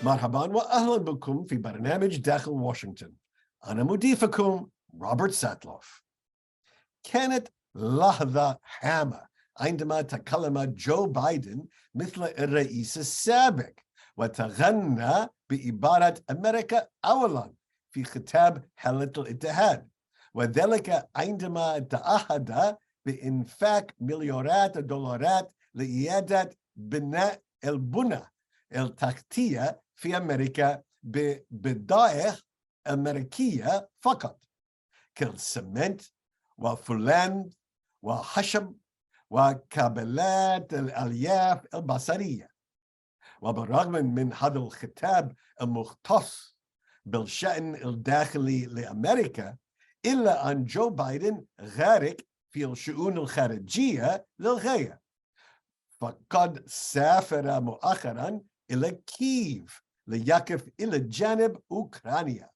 مرحبا وأهلا بكم في برنامج داخل واشنطن. أنا مضيفكم روبرت ساتلوف. كانت لحظة هامة عندما تكلم جو بايدن مثل الرئيس السابق وتغنى بعبارة أميركا أولا في خطاب حالة الاتحاد، وذلك عندما تعهد بإنفاق مليارات الدولارات لإعادة بناء البنى التحتية في أمريكا ببضائع أميركية فقط، كالإسمنت والفولاذ وخشب وكابلات الألياف البصرية. وبالرغم من هذا الخطاب المختص بالشأن الداخلي لأمريكا، إلا أن جو بايدن غارق في الشؤون الخارجية للغاية، فقد سافر مؤخرا إلى كييف ليقف إلى جانب أوكرانيا.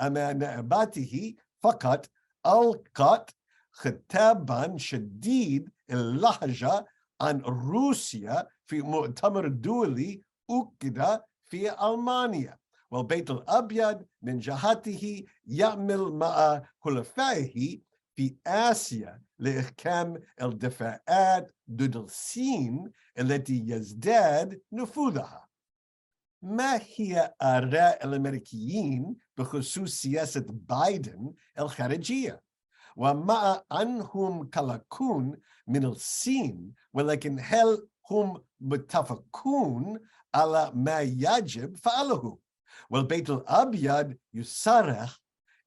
أما نائباته فقط ألقت خطابا شديد اللهجة عن روسيا في مؤتمر دولي أُقِد في ألمانيا، والبيت الأبيض من جهته يعمل مع حلفائه في آسيا لإحكام الدفاعات ضد الصين التي يزداد نفوذها. ما هي آراء الأمريكيين بخصوص سياسة بايدن الخارجية؟ ومع أنهم قلقون من الصين، ولكن هل هم متفقون على ما يجب فعله؟ والبيت الأبيض يصرح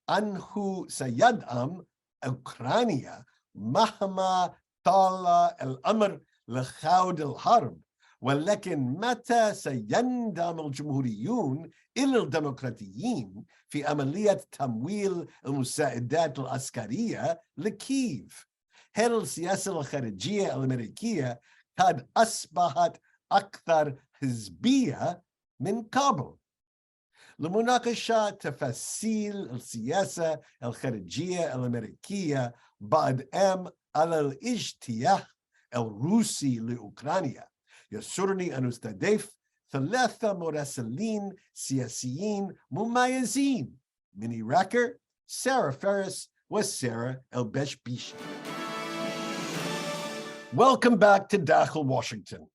أنه سيدعم أوكرانيا مهما طال الأمر لخوض الحرب، ولكن متى سيندم الجمهوريون إلى الديمقراطيين في عملية تمويل المساعدات العسكرية لكييف؟ هل السياسة الخارجية الأمريكية قد أصبحت أكثر حزبية من قبل؟ لمناقشة تفاصيل السياسة الخارجية الأمريكية بعد على الاجتياح الروسي لأوكرانيا، يسرني أن أستضيف ثلاثة مراسلين سياسيين مميزين: ميني راكر، سارة فارس، وسارة البشبيشي. Welcome back to Dakhel, Washington.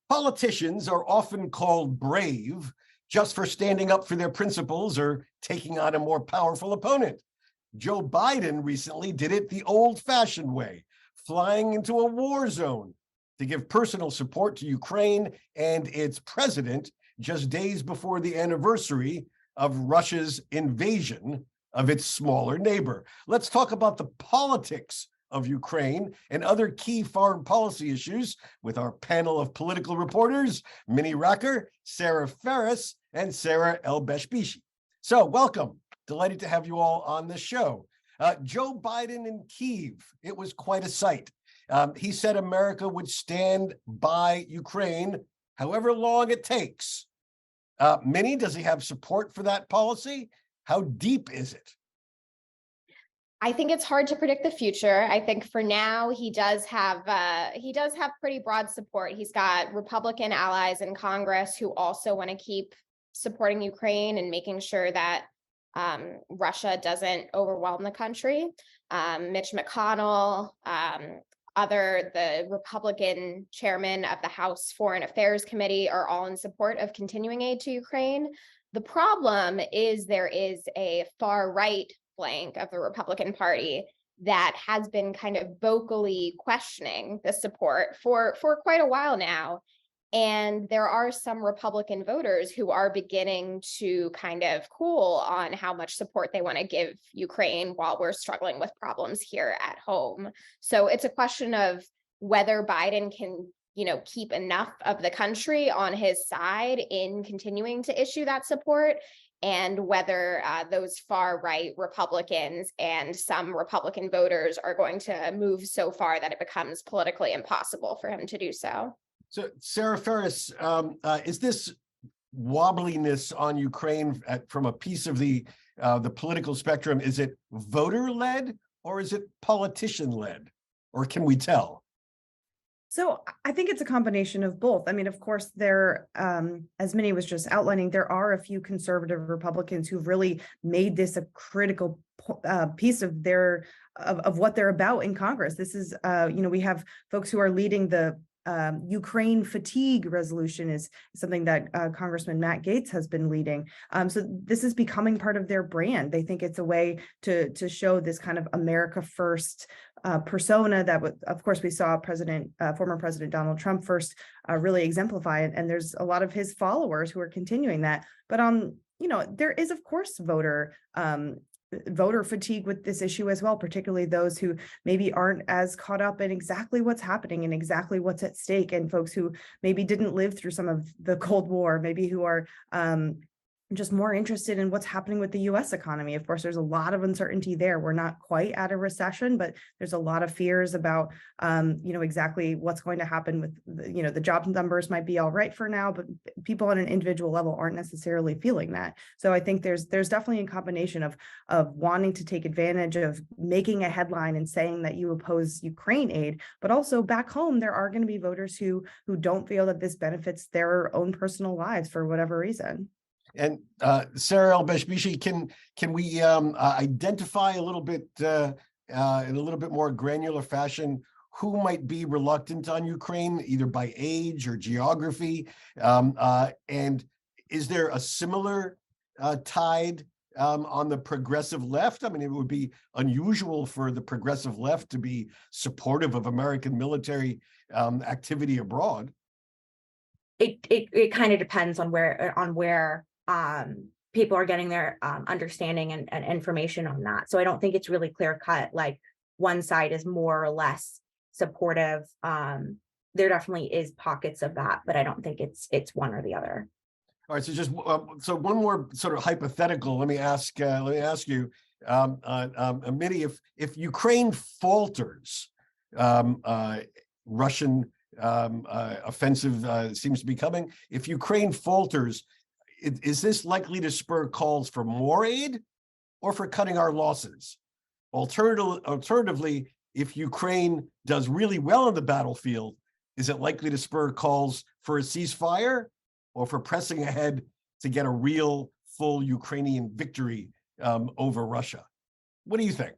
Politicians are often called brave just for standing up for their principles or taking on a more powerful opponent. Joe Biden recently did it the old-fashioned way, flying into a war zone to give personal support to Ukraine and its president just days before the anniversary of Russia's invasion of its smaller neighbor. Let's talk about the politics of Ukraine and other key foreign policy issues with our panel of political reporters, Minnie Racker, Sarah Ferris, and Sarah El-Beshbishi. So welcome. Delighted to have you all on the show. Joe Biden in Kyiv, it was quite a sight. He said America would stand by Ukraine however long it takes. Minnie, does he have support for that policy? How deep is it? I think it's hard to predict the future. I think for now he does have pretty broad support. He's got Republican allies in Congress who also want to keep supporting Ukraine and making sure that Russia doesn't overwhelm the country. Mitch McConnell, the Republican chairman of the House Foreign Affairs Committee are all in support of continuing aid to Ukraine. The problem is there is a far right flank of the Republican Party that has been kind of vocally questioning the support for quite a while now. And there are some Republican voters who are beginning to kind of cool on how much support they want to give Ukraine while we're struggling with problems here at home. So it's a question of whether Biden can, keep enough of the country on his side in continuing to issue that support, and whether those far-right Republicans and some Republican voters are going to move so far that it becomes politically impossible for him to do so. So, Sarah Ferris, is this wobbliness on Ukraine from a piece of the political spectrum, is it voter-led or is it politician-led? Or can we tell? So I think it's a combination of both. I mean, of course, as Minnie was just outlining, there are a few conservative Republicans who've really made this a critical piece of of what they're about in Congress. This is, we have folks who are leading the Ukraine fatigue resolution is something that Congressman Matt Gaetz has been leading. So this is becoming part of their brand. They think it's a way to show this kind of America first persona that, of course, we saw former President Donald Trump first really exemplify it. And there's a lot of his followers who are continuing that. But there is, of course, voter fatigue with this issue as well, particularly those who maybe aren't as caught up in exactly what's happening and exactly what's at stake, and folks who maybe didn't live through some of the Cold War, maybe who are just more interested in what's happening with the US economy. Of course, there's a lot of uncertainty there. We're not quite at a recession, but there's a lot of fears about, exactly what's going to happen with, the job numbers might be all right for now, but people on an individual level aren't necessarily feeling that. So I think there's definitely a combination of wanting to take advantage of making a headline and saying that you oppose Ukraine aid, but also back home, there are going to be voters who don't feel that this benefits their own personal lives for whatever reason. And Sarah El-Bashbishi, can we identify a little bit in a little bit more granular fashion who might be reluctant on Ukraine, either by age or geography? And is there a similar tide on the progressive left? I mean, it would be unusual for the progressive left to be supportive of American military activity abroad. It kind of depends on where people are getting their understanding and information on that. So I don't think it's really clear cut, like one side is more or less supportive. There definitely is pockets of that, but I don't think it's one or the other. All right, so just so one more sort of hypothetical. Let me ask you, Minnie, if Ukraine falters, Russian offensive seems to be coming. If Ukraine falters, is this likely to spur calls for more aid or for cutting our losses? Alternatively, if Ukraine does really well on the battlefield, is it likely to spur calls for a ceasefire or for pressing ahead to get a real full Ukrainian victory over Russia? What do you think?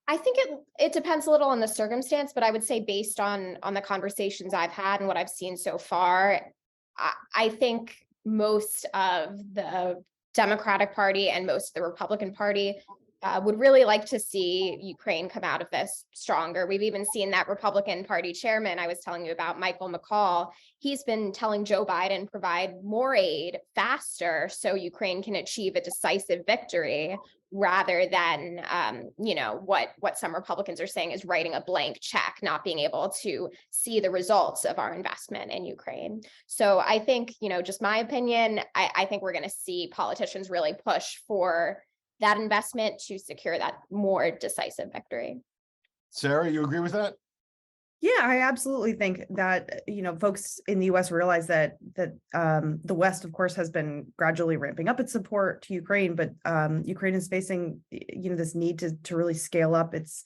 I think it depends a little on the circumstance, but I would say based on the conversations I've had and what I've seen so far, I think most of the Democratic Party and most of the Republican Party would really like to see Ukraine come out of this stronger. We've even seen that Republican Party chairman I was telling you about, Michael McCall, he's been telling Joe Biden provide more aid faster so Ukraine can achieve a decisive victory, rather than what some Republicans are saying is writing a blank check, not being able to see the results of our investment in Ukraine. So I think, just my opinion, I think we're going to see politicians really push for that investment to secure that more decisive victory. Sarah, you agree with that? Yeah, I absolutely think that, folks in the US realize that the West, of course, has been gradually ramping up its support to Ukraine, but Ukraine is facing, this need to really scale up its,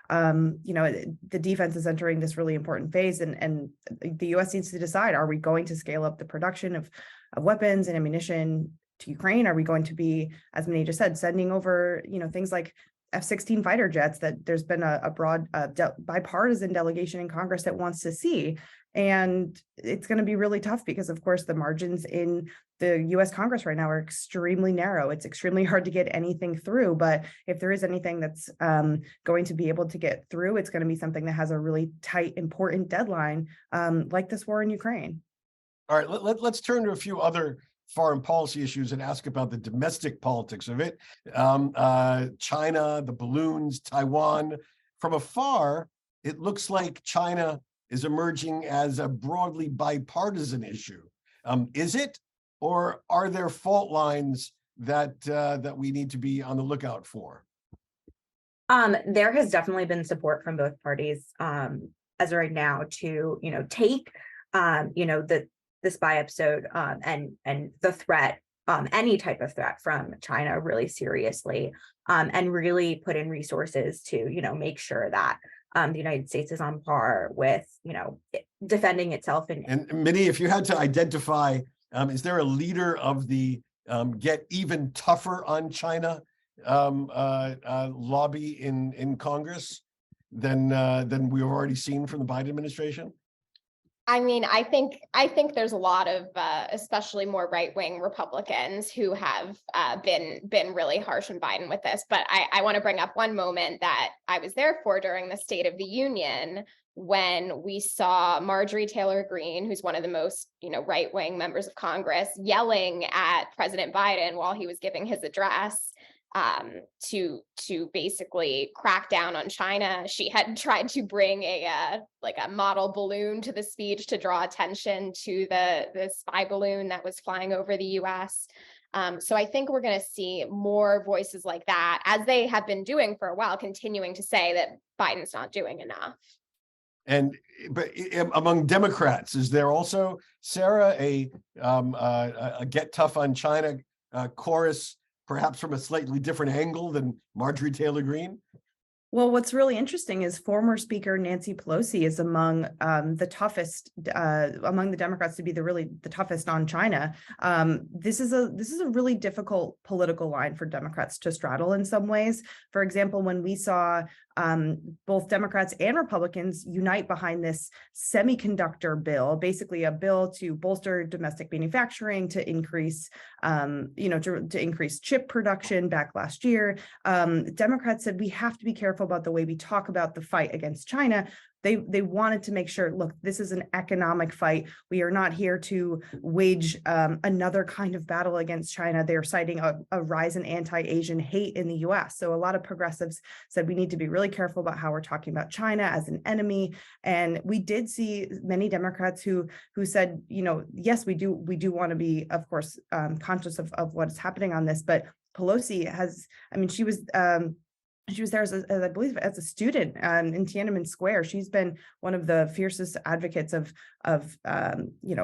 the defense is entering this really important phase, and the US needs to decide, are we going to scale up the production of weapons and ammunition to Ukraine? Are we going to be, as Minnie just said, sending over, things like F-16 fighter jets that there's been a broad bipartisan delegation in Congress that wants to see? And it's going to be really tough because, of course, the margins in the US Congress right now are extremely narrow. It's extremely hard to get anything through. But if there is anything that's going to be able to get through, it's going to be something that has a really tight, important deadline, like this war in Ukraine. All right, let's turn to a few other foreign policy issues and ask about the domestic politics of it. China, the balloons, Taiwan. From afar, it looks like China is emerging as a broadly bipartisan issue. Is it, or are there fault lines that we need to be on the lookout for? There has definitely been support from both parties as of right now to take the spy episode and the threat, any type of threat from China really seriously, and really put in resources to make sure that the United States is on par with, defending itself. And Minnie, if you had to identify, is there a leader of the get even tougher on China lobby in Congress than we've already seen from the Biden administration? I mean, I think there's a lot of, especially more right-wing Republicans who have been really harsh on Biden with this. But I want to bring up one moment that I was there for during the State of the Union, when we saw Marjorie Taylor Greene, who's one of the most, right-wing members of Congress, yelling at President Biden while he was giving his address, to basically crack down on China. She had tried to bring a model balloon to the speech to draw attention to the spy balloon that was flying over the US. So I think we're going to see more voices like that, as they have been doing for a while, continuing to say that Biden's not doing enough. But among Democrats, is there also, Sarah, a get tough on China chorus, perhaps from a slightly different angle than Marjorie Taylor Greene? Well, what's really interesting is former Speaker Nancy Pelosi is among the toughest, among the Democrats to be the toughest on China. This is a really difficult political line for Democrats to straddle in some ways. For example, when we saw both Democrats and Republicans unite behind this semiconductor bill, basically a bill to bolster domestic manufacturing, to increase, to increase chip production back last year. Democrats said we have to be careful about the way we talk about the fight against China. They wanted to make sure, look, this is an economic fight. We are not here to wage another kind of battle against China. They're citing a rise in anti-Asian hate in the US. So a lot of progressives said we need to be really careful about how we're talking about China as an enemy. And we did see many Democrats who said, yes, we do want to be, of course, conscious of what's happening on this. But Pelosi has, she was there I believe, as a student in Tiananmen Square. She's been one of the fiercest advocates of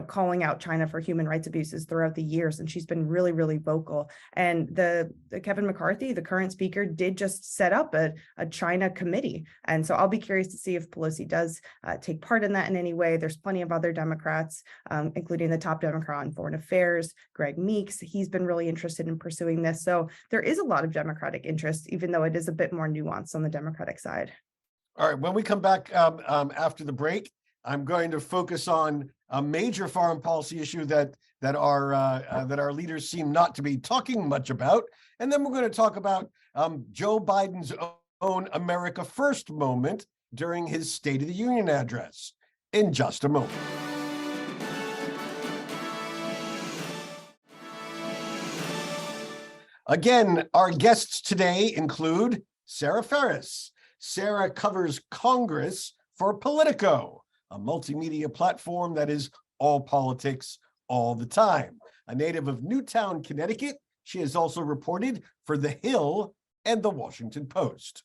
calling out China for human rights abuses throughout the years, and she's been really, really vocal. And the Kevin McCarthy, the current speaker, did just set up a China committee, and so I'll be curious to see if Pelosi does take part in that in any way. There's plenty of other Democrats, including the top Democrat on foreign affairs, Greg Meeks. He's been really interested in pursuing this. So there is a lot of Democratic interest, even though it is a bit more nuanced on the Democratic side. All right, when we come back after the break, I'm going to focus on a major foreign policy issue that our leaders seem not to be talking much about, and then we're going to talk about Joe Biden's own America First moment during his State of the Union address in just a moment. Again, our guests today include Sarah Ferris. Sarah covers Congress for Politico, a multimedia platform that is all politics all the time. A native of Newtown, Connecticut, she has also reported for The Hill and The Washington Post.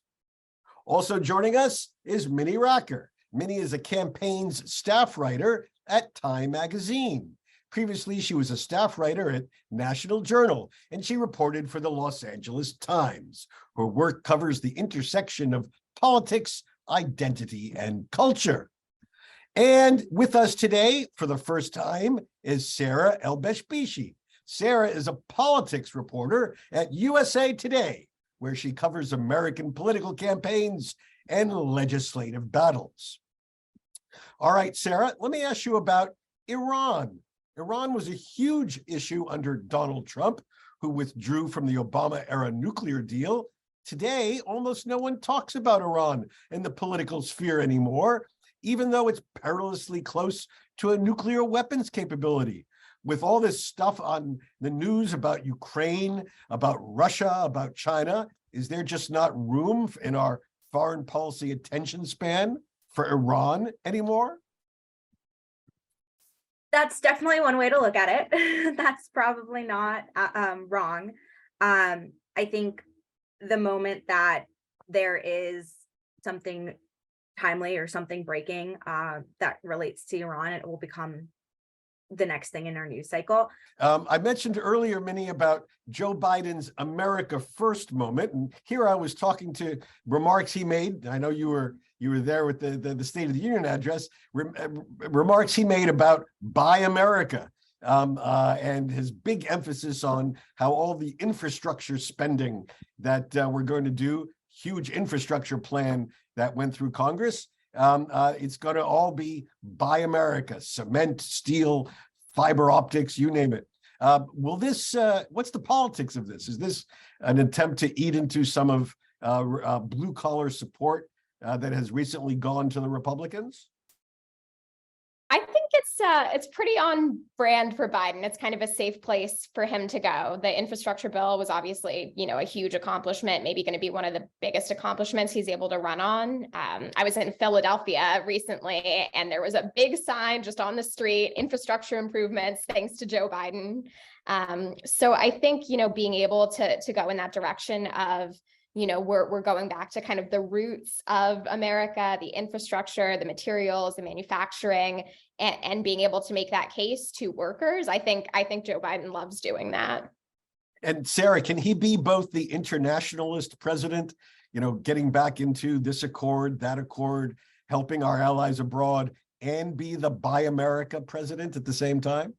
Also joining us is Minnie Racker. Minnie is a campaigns staff writer at Time Magazine. Previously, she was a staff writer at National Journal, and she reported for the Los Angeles Times. Her work covers the intersection of politics, identity, and culture. And with us today, for the first time, is Sarah El-Beshbishi. Sarah is a politics reporter at USA Today, where she covers American political campaigns and legislative battles. All right, Sarah, let me ask you about Iran. Iran was a huge issue under Donald Trump, who withdrew from the Obama-era nuclear deal. Today, almost no one talks about Iran in the political sphere anymore, even though it's perilously close to a nuclear weapons capability. With all this stuff on the news about Ukraine, about Russia, about China, is there just not room in our foreign policy attention span for Iran anymore? That's definitely one way to look at it. That's probably not wrong. I think the moment that there is something timely or something breaking that relates to Iran, it will become the next thing in our news cycle. I mentioned earlier, Minnie, about Joe Biden's America First moment, and here I was talking to remarks he made. I know you were there with the State of the Union address. Remarks he made about Buy America, and his big emphasis on how all the infrastructure spending that we're going to do, huge infrastructure plan that went through Congress. It's going to all be Buy America, cement, steel, fiber optics, you name it. Will this, what's the politics of this? Is this an attempt to eat into some of blue collar support that has recently gone to the Republicans? I think it's pretty on brand for Biden. It's kind of a safe place for him to go. The infrastructure bill was obviously, a huge accomplishment, maybe going to be one of the biggest accomplishments he's able to run on. I was in Philadelphia recently, and there was a big sign just on the street, infrastructure improvements, thanks to Joe Biden. So I think, being able to go in that direction of, we're going back to kind of the roots of America, the infrastructure, the materials, the manufacturing, and being able to make that case to workers. I think Joe Biden loves doing that. And Sarah, can he be both the internationalist president, getting back into this accord, that accord, helping our allies abroad, and be the Buy America president at the same time?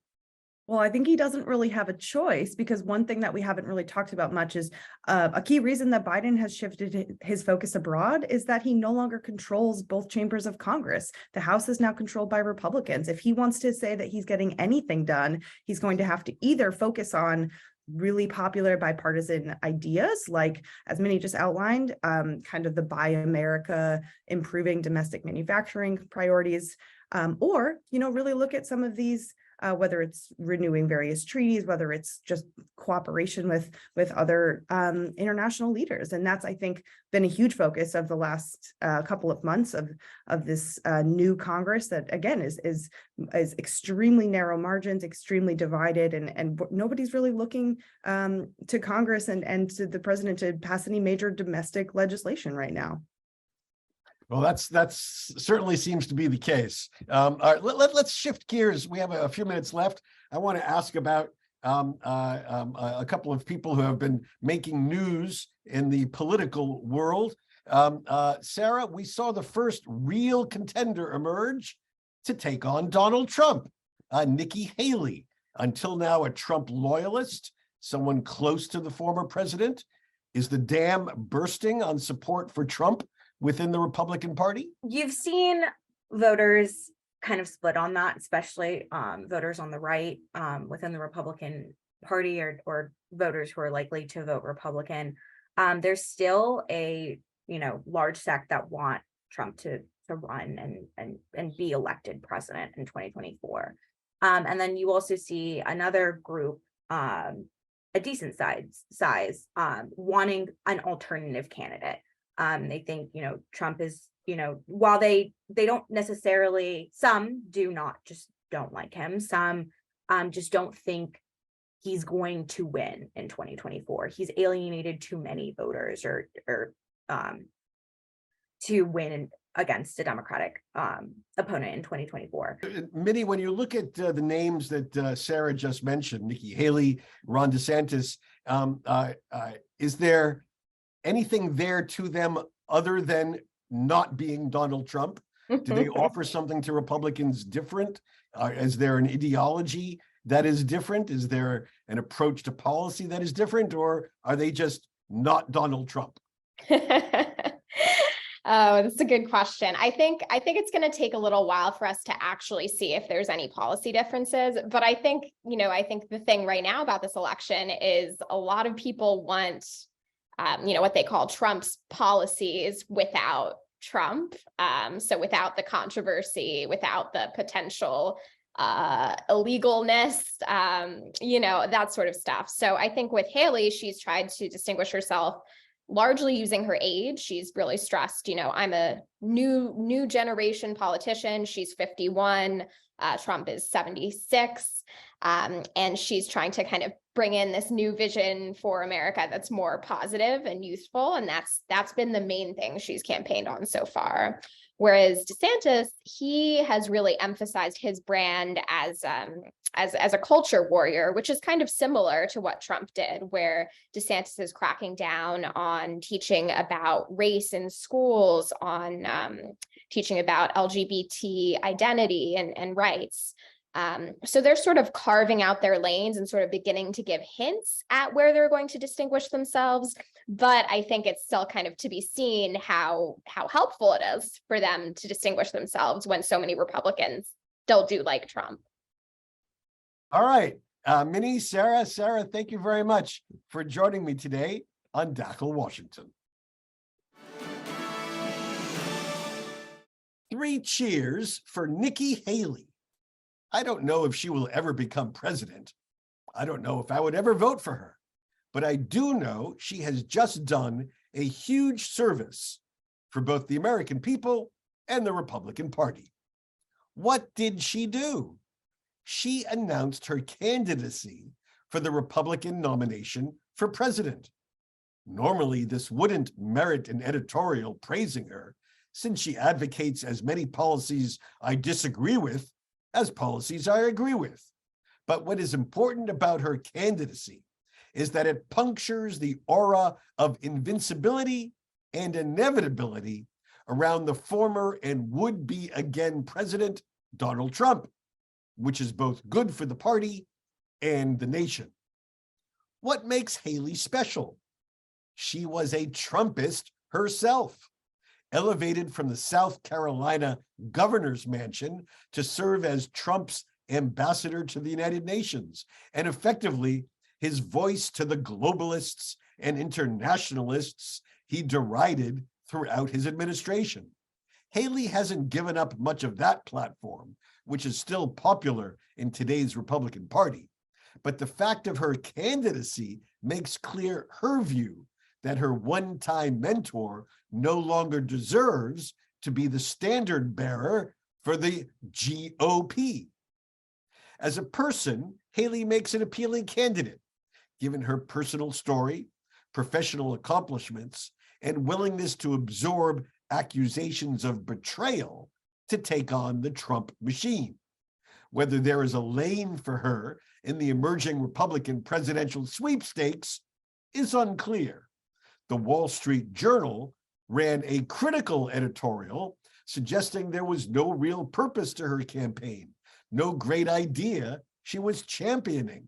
Well, I think he doesn't really have a choice, because one thing that we haven't really talked about much is a key reason that Biden has shifted his focus abroad is that he no longer controls both chambers of Congress. The House is now controlled by Republicans. If he wants to say that he's getting anything done, he's going to have to either focus on really popular bipartisan ideas, like, as Minnie just outlined, kind of the Buy America, improving domestic manufacturing priorities, or, really look at some of these, whether it's renewing various treaties, whether it's just cooperation with other international leaders. And that's, I think, been a huge focus of the last couple of months of this new Congress that, again, is extremely narrow margins, extremely divided, and nobody's really looking to Congress and to the president to pass any major domestic legislation right now. Well, that's certainly seems to be the case. All right, let's shift gears. We have a few minutes left. I want to ask about a couple of people who have been making news in the political world. Sarah, we saw the first real contender emerge to take on Donald Trump, Nikki Haley, until now a Trump loyalist, someone close to the former president. Is the dam bursting on support for Trump within the Republican Party? You've seen voters kind of split on that, especially voters on the right within the Republican Party, or voters who are likely to vote Republican. There's still a large sect that want Trump to run and be elected president in 2024. And then you also see another group, a decent size, wanting an alternative candidate. They think, Trump is, while they don't necessarily, some just don't like him. Some just don't think he's going to win in 2024. He's alienated too many voters or to win against a Democratic opponent in 2024. Minnie, when you look at the names that Sarah just mentioned, Nikki Haley, Ron DeSantis, is there anything there to them other than not being Donald Trump? Do they offer something to Republicans different? Is there an ideology that is different? Is there an approach to policy that is different? Or are they just not Donald Trump? Oh, that's a good question. I think it's going to take a little while for us to actually see if there's any policy differences. But I think the thing right now about this election is a lot of people want what they call Trump's policies without Trump. So without the controversy, without the potential illegalness, that sort of stuff. So I think with Haley, she's tried to distinguish herself largely using her age. She's really stressed, I'm a new generation politician. She's 51. Trump is 76. And she's trying to kind of bring in this new vision for America that's more positive and youthful. And that's been the main thing she's campaigned on so far. Whereas DeSantis, he has really emphasized his brand as a culture warrior, which is kind of similar to what Trump did, where DeSantis is cracking down on teaching about race in schools, on teaching about LGBT identity and rights. So they're sort of carving out their lanes and sort of beginning to give hints at where they're going to distinguish themselves. But I think it's still kind of to be seen how helpful it is for them to distinguish themselves when so many Republicans still do like Trump. All right, Minnie, Sarah, thank you very much for joining me today on Tackle Washington. 3 cheers for Nikki Haley. I don't know if she will ever become president. I don't know if I would ever vote for her, but I do know she has just done a huge service for both the American people and the Republican Party. What did she do? She announced her candidacy for the Republican nomination for president. Normally, this wouldn't merit an editorial praising her, since she advocates as many policies I disagree with as policies I agree with. But what is important about her candidacy is that it punctures the aura of invincibility and inevitability around the former and would-be again president, Donald Trump, which is both good for the party and the nation. What makes Haley special? She was a Trumpist herself, elevated from the South Carolina governor's mansion to serve as Trump's ambassador to the United Nations, and effectively his voice to the globalists and internationalists he derided throughout his administration. Haley hasn't given up much of that platform, which is still popular in today's Republican Party. But the fact of her candidacy makes clear her view that her one-time mentor no longer deserves to be the standard bearer for the GOP. As a person, Haley makes an appealing candidate, given her personal story, professional accomplishments, and willingness to absorb accusations of betrayal to take on the Trump machine. Whether there is a lane for her in the emerging Republican presidential sweepstakes is unclear. The Wall Street Journal ran a critical editorial suggesting there was no real purpose to her campaign, no great idea she was championing.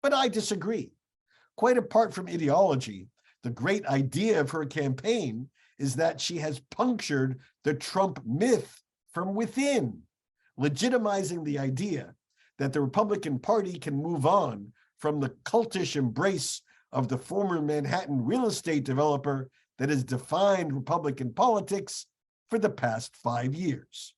But I disagree. Quite apart from ideology, the great idea of her campaign is that she has punctured the Trump myth from within, legitimizing the idea that the Republican Party can move on from the cultish embrace of the former Manhattan real estate developer that has defined Republican politics for the past 5 years.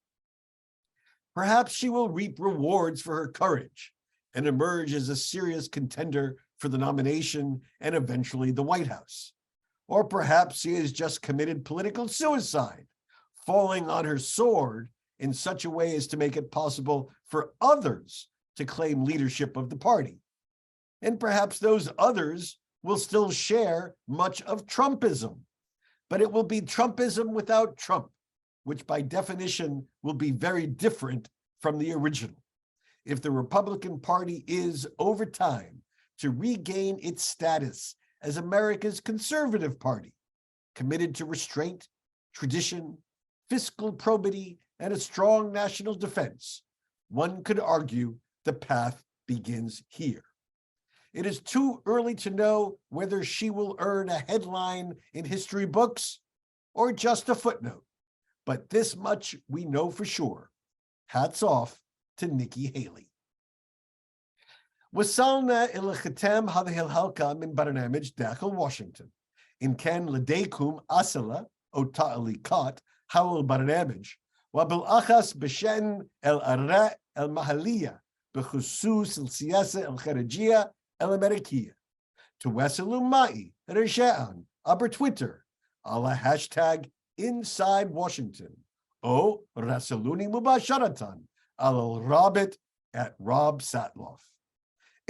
Perhaps she will reap rewards for her courage and emerge as a serious contender for the nomination and eventually the White House. Or perhaps she has just committed political suicide, falling on her sword in such a way as to make it possible for others to claim leadership of the party. And perhaps those others will still share much of Trumpism, but it will be Trumpism without Trump, which by definition will be very different from the original. If the Republican Party is, over time, to regain its status as America's conservative party, committed to restraint, tradition, fiscal probity, and a strong national defense, one could argue the path begins here. It is too early to know whether she will earn a headline in history books or just a footnote, but this much we know for sure. Hats off to Nikki Haley. وصلنا إلى ختام هذه الحلقة من برنامج داخل واشنطن. إن كان لديكم أسئلة أو تعليقات حول البرنامج وبالأخص بشأن الآراء المحلية بخصوص السياسة الخارجية الأمريكية، تواصلوا معي رجاءً عبر تويتر على هاشتاغ Inside Washington أو راسلوني مباشرة على الرابط @RobSatloff.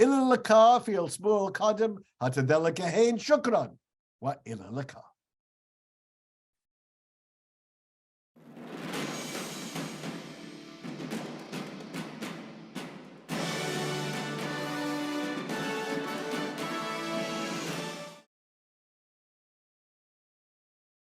إلى اللقاء في الأسبوع القادم. حتى ذلك حين شكرا وإلى اللقاء.